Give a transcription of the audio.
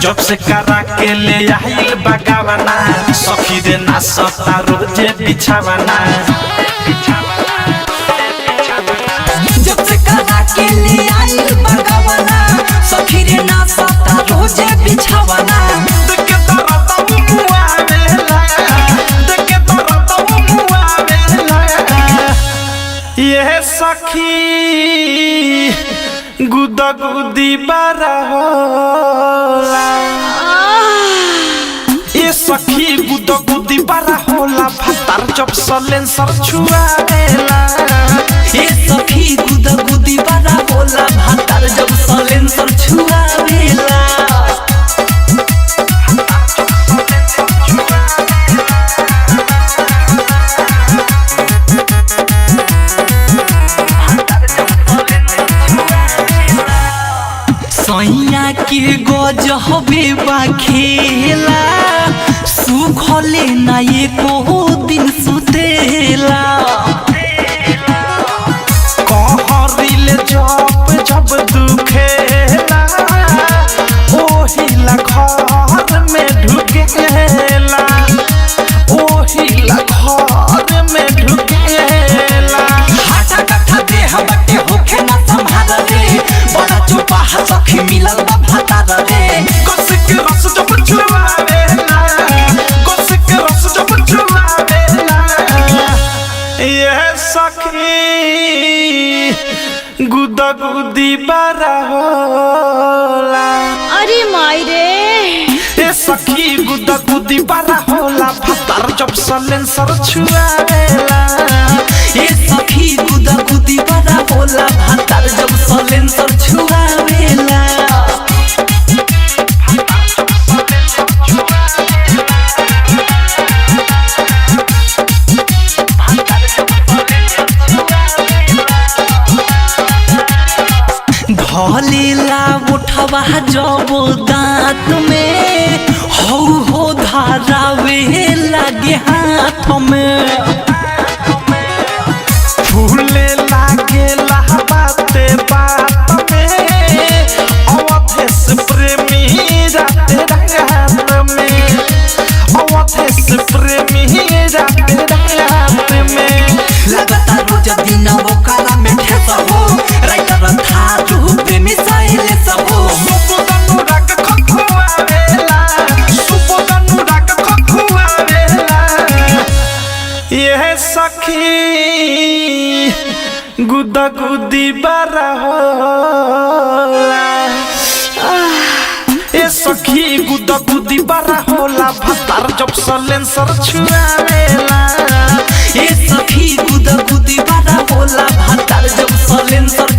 जब से करा के ले आइल बगावना सखी रे ना सता रोजे बिछावना जब से करा के ले आइल बगावना सखी रे ना सता रोजे बिछावना देखे तोरा तो मुआवेला देखे तोरा तो मुआवेला ये सखी गुदा गुदी बारा होला ये सखी गुदा गुदी बारा होला भातार जब सलेंसर छुआवेला ये सखी गुदा गुदी बारा होला भातार जब सलेंसर छुआवेला सैया के गजबे बा खेला सुखले ना एको दिन सुतेला कहरिले जब दुखेला ओहिला घर में ढुकेला ओहिला घर में ढुकेला हाटा कट्ठा देह बटे होखे ना संभाल रे बड़ा चुपा सखी मिलल बा भातार रे गोसिक रस जब छुआवेला गोसिक रस जब छुआवेला ये सखी गुदा गुदी बारा होला अरे माई रे ए सखी गुदा गुदी बारा होला भातार जब सलेंसर छुआवेला ए सखी गुदा गुदी बड़ा होला भातार जब सलेंसर छुआवेला धलेला उठवा जब दांत में हो धारावे लागे हाथ में फूले लागेला बाते बात में अवधेश प्रेमी राते रात में अवधेश प्रेमी राते रात में लगातार रोज दिन वो काला में ठेस हो राइटर थारू प्रेमी साइले सब हो सुबोधनु राग खखुआवेला सुबोधनु राग खखुआवेला ये सखी गुदा गुदी बारा होला ए सखी गुदा गुदी बारा होला भातार जब सलेंसर छुआवेला ए सखी गुदा गुदी बड़ा होला भातार जब सलेंसर